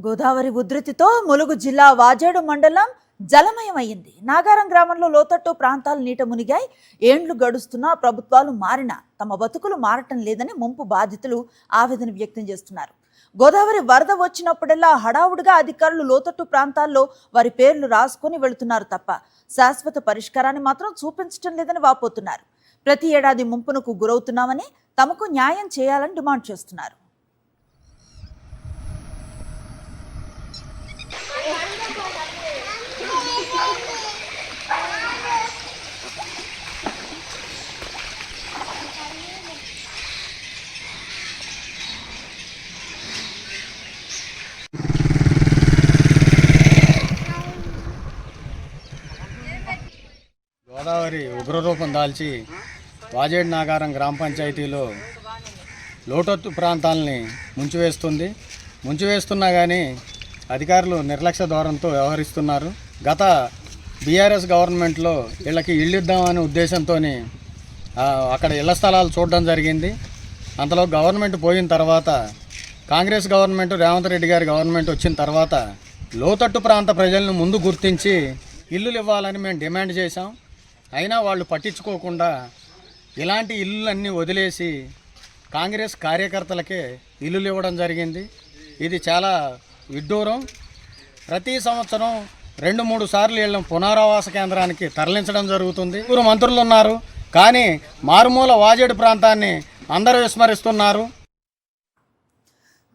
గోదావరి ఉధృతితో ములుగు జిల్లా వాజేడు మండలం జలమయమైంది. నాగారం గ్రామంలో లోతట్టు ప్రాంతాలు నీట మునిగాయి. ఏండ్లు గడుస్తున్నా ప్రభుత్వాలు మారినా తమ బతుకులు మారటం లేదని ముంపు బాధితులు ఆవేదన వ్యక్తం చేస్తున్నారు. గోదావరి వరద వచ్చినప్పుడల్లా హడావుడిగా అధికారులు లోతట్టు ప్రాంతాల్లో వారి పేర్లు రాసుకొని వెళుతున్నారు తప్ప శాశ్వత పరిష్కారాన్ని మాత్రం చూపించడం లేదని వాపోతున్నారు. ప్రతి ఏడాది ముంపునకు గురవుతున్నామని తమకు న్యాయం చేయాలని డిమాండ్ చేస్తున్నారు. గోదావరి ఉగ్రరూపం దాల్చి వాజేడు నాగారం గ్రామ పంచాయతీలో లోతట్టు ప్రాంతాలని ముంచివేస్తున్నా కానీ అధికారులు నిర్లక్ష్య ధోరణితో వ్యవహరిస్తున్నారు. గత బీఆర్ఎస్ గవర్నమెంట్లో వీళ్ళకి ఇళ్ళు ఇద్దామనే ఉద్దేశంతో అక్కడ ఇళ్ల స్థలాలు చూడడం జరిగింది. అంతలో గవర్నమెంట్ పోయిన తర్వాత కాంగ్రెస్ గవర్నమెంట్, రేవంత్ రెడ్డి గారి గవర్నమెంట్ వచ్చిన తర్వాత లోతట్టు ప్రాంత ప్రజలను ముందు గుర్తించి ఇల్లులు ఇవ్వాలని మేము డిమాండ్ చేశాం. అయినా వాళ్ళు పట్టించుకోకుండా ఇలాంటి ఇల్లులన్నీ వదిలేసి కాంగ్రెస్ కార్యకర్తలకే ఇల్లులు ఇవ్వడం జరిగింది. ఇది చాలా విడ్డూరం. ప్రతి సంవత్సరం 2-3 సార్లు వీళ్ళని పునరావాస కేంద్రానికి తరలించడం జరుగుతుంది. 3 మంత్రులు ఉన్నారు, కానీ మారుమూల వాజేడు ప్రాంతాన్ని అందరూ విస్మరిస్తున్నారు.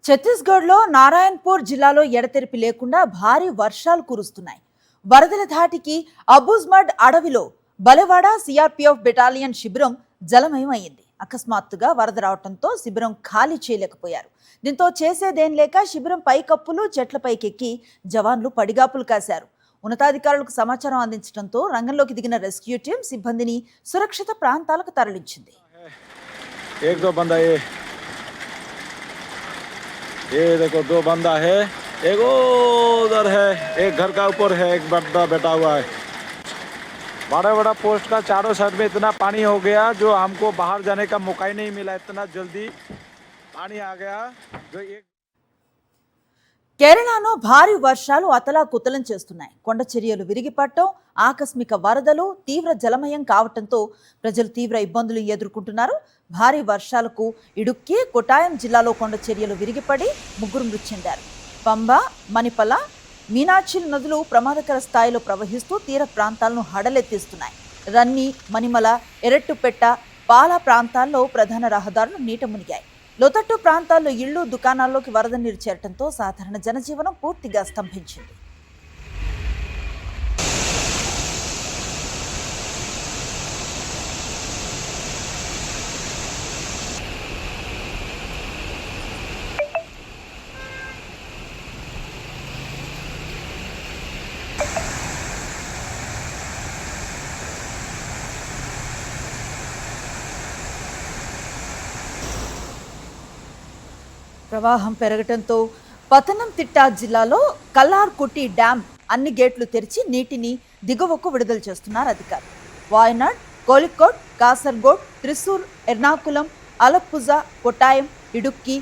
ఛత్తీస్గఢ్లో నారాయణపూర్ జిల్లాలో ఎడతెరిపి లేకుండా భారీ వర్షాలు కురుస్తున్నాయి. వరదల ధాటికి అబూజ్మడ్ అడవిలో బలెవాడ సిఆర్పిఎఫ్ బెటాలియన్ శిబిరం జలమయమైంది. అకస్మాత్తుగా వరద రావడంతో శిబిరం ఖాళీ చేయలేకపోయారు. దీంతో చేసేదేం లేక శిబిరం పైకప్పులు చెట్లపైకెక్కి జవాన్లు పడిగాపులు కాశారు. ఉన్నతాధికారులకు సమాచారం అందించడంతో రంగంలోకి దిగిన రెస్క్యూ టీం సిబ్బందిని సురక్షిత ప్రాంతాలకు తరలించింది. ये देखो 2 बंदा है, एक उधर है, एक घर का ऊपर है, एक बंदा बैठा हुआ है. बड़ा पोस्ट का चारों साइड में इतना पानी हो गया जो हमको बाहर जाने का मौका ही नहीं मिला. इतना जल्दी पानी आ गया जो एक కేరళలో భారీ వర్షాలు అతలాకుతలం చేస్తున్నాయి. కొండ చర్యలు విరిగిపడటం, ఆకస్మిక వరదలు, తీవ్ర జలమయం కావటంతో ప్రజలు తీవ్ర ఇబ్బందులు ఎదుర్కొంటున్నారు. భారీ వర్షాలకు ఇడుక్కి, కొట్టాయం జిల్లాలో కొండ చర్యలు విరిగిపడి 3 మృతి చెందారు. పంబ, మణిపల, మీనాచిల్ నదులు ప్రమాదకర స్థాయిలో ప్రవహిస్తూ తీర ప్రాంతాలను హడలెత్తిస్తున్నాయి. రన్ని, మణిమల, ఎరట్టుపెట్ట, పాల ప్రాంతాల్లో ప్రధాన రహదారులు నీట మునిగాయి. లోతట్టు ప్రాంతాల్లో ఇళ్లు, దుకాణాల్లోకి వరద నీరు చేరటంతో సాధారణ జనజీవనం పూర్తిగా స్తంభించింది. ప్రవాహం పెరగటంతో పతనంతిట్ట జిల్లాలో కల్లార్కుట్టి డ్యాం అన్ని గేట్లు తెరిచి నీటిని దిగువకు విడుదల చేస్తున్నారు అధికారులు. వాయనాడ్, కోలికోట్, కాసర్గోడ్, త్రిశూర్, ఎర్నాకులం, అలప్పుజ, కొట్టాయం, ఇడుక్కి,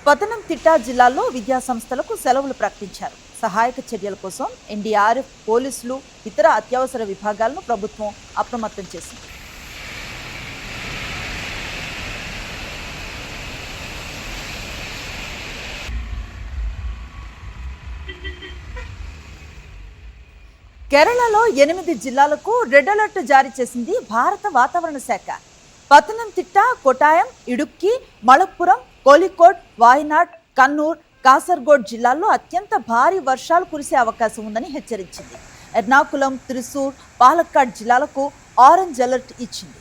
పతనంతిట్ట జిల్లాల్లో విద్యా సంస్థలకు సెలవులు ప్రకటించారు. సహాయక చర్యల కోసం ఎన్డీఆర్ఎఫ్, పోలీసులు, ఇతర అత్యవసర విభాగాలను ప్రభుత్వం అప్రమత్తం చేసింది. కేరళలో 8 జిల్లాలకు రెడ్ అలర్ట్ జారీ చేసింది భారత వాతావరణ శాఖ. పతనంతిట్ట, కొట్టాయం, ఇడుక్కి, మలప్పురం, కోలికోట్, వాయనాడ్, కన్నూర్, కాసర్గోడ్ జిల్లాల్లో అత్యంత భారీ వర్షాలు కురిసే అవకాశం ఉందని హెచ్చరించింది. ఎర్నాకులం, త్రిశూర్, పాలక్కాడ్ జిల్లాలకు ఆరెంజ్ అలర్ట్ ఇచ్చింది.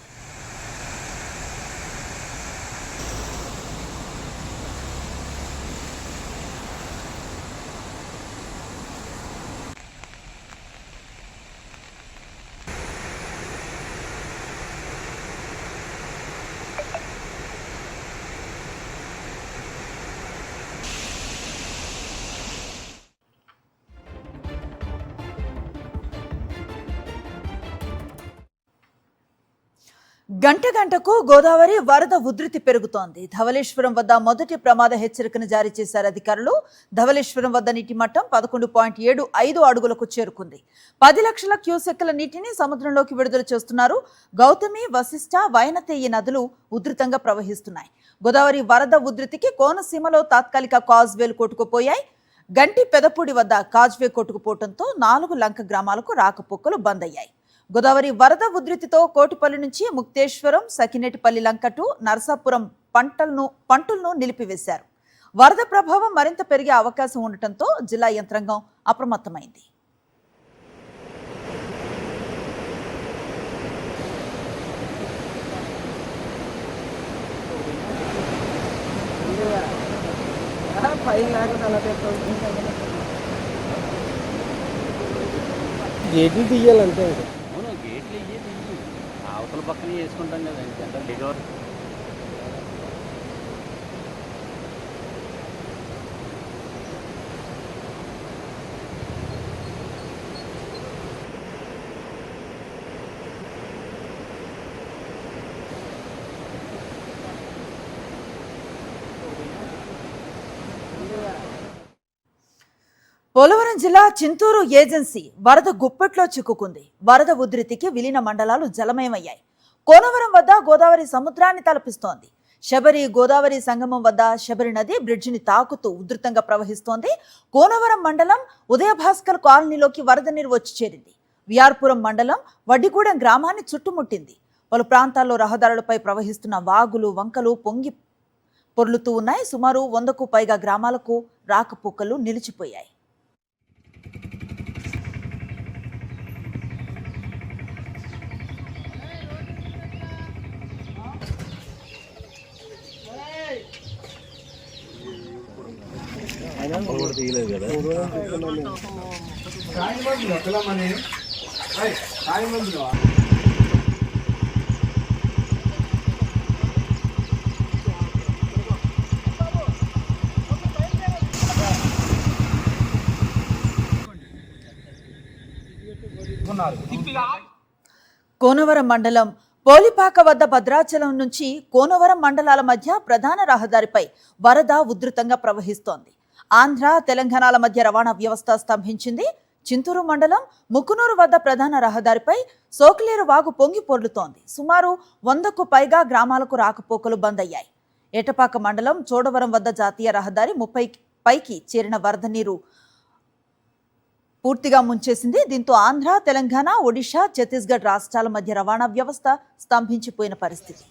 గంటకు గోదావరి వరద ఉధృతి పెరుగుతోంది. ధవళేశ్వరం వద్ద మొదటి ప్రమాద హెచ్చరికను జారీ చేశారు అధికారులు. ధవళేశ్వరం వద్ద నీటి మట్టం 11.75 అడుగులకు చేరుకుంది. 10 లక్షల క్యూసెక్కుల నీటిని సముద్రంలోకి విడుదల చేస్తున్నారు. గౌతమి, వశిష్ఠ, వైనతేయి నదులు ఉధృతంగా ప్రవహిస్తున్నాయి. గోదావరి వరద ఉధృతికి కోనసీమలో తాత్కాలిక కాజ్వేలు కొట్టుకుపోయాయి. గంటి పెదపూడి వద్ద కాజ్వే కొట్టుకుపోవడంతో 4 లంక గ్రామాలకు రాకపోకలు బంద్ అయ్యాయి. గోదావరి వరద ఉధృతితో కోటిపల్లి నుంచి ముక్తేశ్వరం, సకినేటిపల్లి లంకటు, నరసాపురం పంటలను నిలిపివేశారు. వరద ప్రభావం మరింత పెరిగే అవకాశం ఉండటంతో జిల్లా యంత్రాంగం అప్రమత్తమైంది. గేట్లు తీయాలంటే అవును గేట్లు అవతల పక్కన వేసుకుంటాం కదా ఎంత దిగవర్ పోలవరం జిల్లా చింతూరు ఏజెన్సీ వరద గుప్పెట్లో చిక్కుకుంది. వరద ఉధృతికి విలీన మండలాలు జలమయమయ్యాయి. కోనవరం వద్ద గోదావరి సముద్రాన్ని తలపిస్తోంది. శబరి గోదావరి సంగమం వద్ద శబరి నది బ్రిడ్జిని తాకుతూ ఉధృతంగా ప్రవహిస్తోంది. కోనవరం మండలం ఉదయభాస్కర్ కాలనీలోకి వరద నీరు వచ్చి చేరింది. విఆర్పురం మండలం వడ్డిగూడెం గ్రామాన్ని చుట్టుముట్టింది. పలు ప్రాంతాల్లో రహదారులపై ప్రవహిస్తున్న వాగులు, వంకలు పొంగి పొర్లుతూ ఉన్నాయి. సుమారు 100కు పైగా గ్రామాలకు రాకపోకలు నిలిచిపోయాయి. తీయలేదు కదా. కోనవరం మండలం పోలిపాక వద్ద భద్రాచలం నుంచి కోనవరం మండలాల మధ్య ప్రధాన రహదారిపై వరద ఉధృతంగా ప్రవహిస్తోంది. ఆంధ్ర, తెలంగాణల మధ్య రవాణా వ్యవస్థ స్తంభించింది. చింతూరు మండలం ముకునూరు వద్ద ప్రధాన రహదారిపై సోకలేరు వాగు పొంగి పొర్లుతోంది. సుమారు 100కు పైగా గ్రామాలకు రాకపోకలు బంద్ అయ్యాయి. ఏటపాక మండలం చోడవరం వద్ద జాతీయ రహదారి 30 పైకి చేరిన వరద నీరు పూర్తిగా ముంచేసింది. దీంతో ఆంధ్ర, తెలంగాణ, ఒడిశా, ఛత్తీస్గఢ్ రాష్ట్రాల మధ్య రవాణా వ్యవస్థ స్తంభించిపోయిన పరిస్థితి.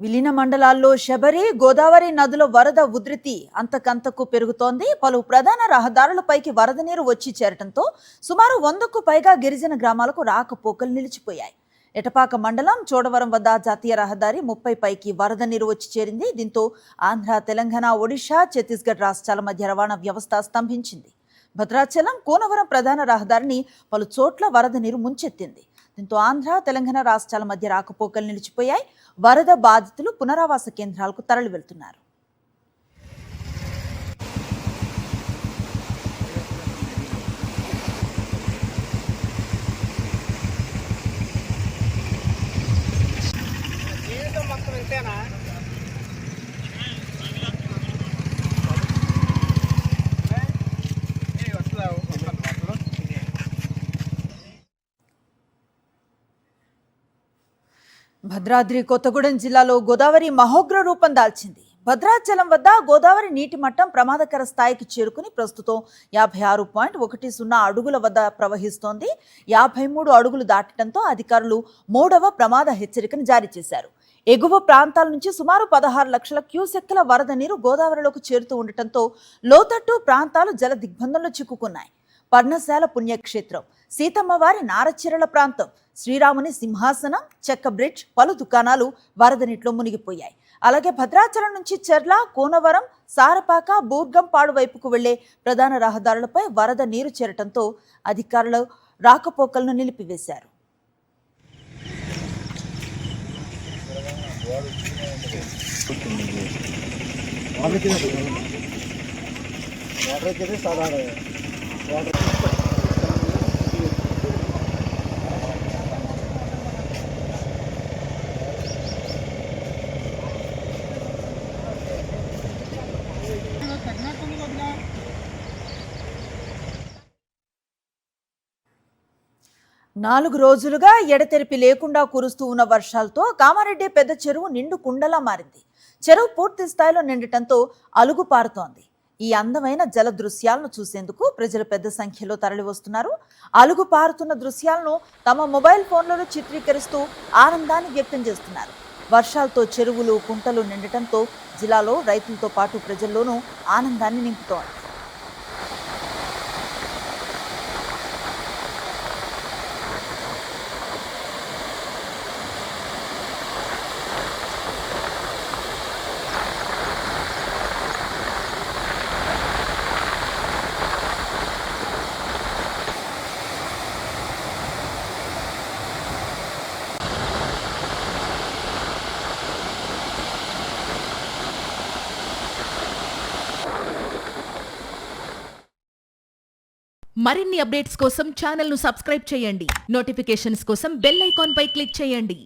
విలీన మండలాల్లో శబరి, గోదావరి నదుల వరద ఉధృతి అంతకంతకు పెరుగుతోంది. పలు ప్రధాన రహదారులపైకి వరద నీరు వచ్చి చేరటంతో సుమారు 100కు పైగా గిరిజన గ్రామాలకు రాకపోకలు నిలిచిపోయాయి. ఎటపాక మండలం చోడవరం వద్ద జాతీయ రహదారి 30 పైకి వరద నీరు వచ్చి చేరింది. దీంతో ఆంధ్ర, తెలంగాణ, ఒడిశా, ఛత్తీస్గఢ్ రాష్ట్రాల మధ్య రవాణా వ్యవస్థ స్తంభించింది. భద్రాచలం, కోనవరం ప్రధాన రహదారిని పలు చోట్ల వరద నీరు ముంచెత్తింది. దీంతో ఆంధ్ర, తెలంగాణ రాష్ట్రాల మధ్య రాకపోకలు నిలిచిపోయాయి. వరద బాధితులు పునరావాస కేంద్రాలకు తరలి వెళ్తున్నారు. భద్రాద్రి కొత్తగూడెం జిల్లాలో గోదావరి మహోగ్ర రూపం దాల్చింది. భద్రాచలం వద్ద గోదావరి నీటి మట్టం ప్రమాదకర స్థాయికి చేరుకుని ప్రస్తుతం 56.10 అడుగుల వద్ద ప్రవహిస్తోంది. 53 అడుగులు దాటడంతో అధికారులు 3వ ప్రమాద హెచ్చరికను జారీ చేశారు. ఎగువ ప్రాంతాల నుంచి సుమారు 16 లక్షల క్యూసెక్కుల వరద నీరు గోదావరిలోకి చేరుతూ ఉండటంతో లోతట్టు ప్రాంతాలు జల దిగ్బంధంలో చిక్కుకున్నాయి. పర్ణశాల పుణ్యక్షేత్రం, సీతమ్మవారి నారచిరల ప్రాంతం, శ్రీరాముని సింహాసనం, చెక్క బ్రిడ్జ్, పలు దుకాణాలు వరద నీటిలో మునిగిపోయాయి. అలాగే భద్రాచలం నుంచి చెర్ల, కోనవరం, సారపాక, బూర్గంపాడు వైపుకు వెళ్లే ప్రధాన రహదారులపై వరద నీరు చేరటంతో అధికారులు రాకపోకలను నిలిపివేశారు. నాలుగు రోజులుగా ఎడతెరిపి లేకుండా కురుస్తూ ఉన్న వర్షాలతో కామారెడ్డి పెద్ద చెరువు నిండు కుండలా మారింది. చెరువు పూర్తి స్థాయిలో నిండటంతో అలుగు పారుతోంది. ఈ అందమైన జల దృశ్యాలను చూసేందుకు ప్రజలు పెద్ద సంఖ్యలో తరలివస్తున్నారు. అలుగు పారుతున్న దృశ్యాలను తమ మొబైల్ ఫోన్లలో చిత్రీకరిస్తూ ఆనందాన్ని వ్యక్తం చేస్తున్నారు. వర్షాలతో చెరువులు, కుంటలు నిండటంతో జిల్లాలో రైతులతో పాటు ప్రజల్లోనూ ఆనందాన్ని నింపుతోంది. మరిన్ని అప్డేట్స్ కోసం ఛానల్ను సబ్స్క్రైబ్ చేయండి. నోటిఫికేషన్స్ కోసం బెల్ ఐకాన్ పై క్లిక్ చేయండి.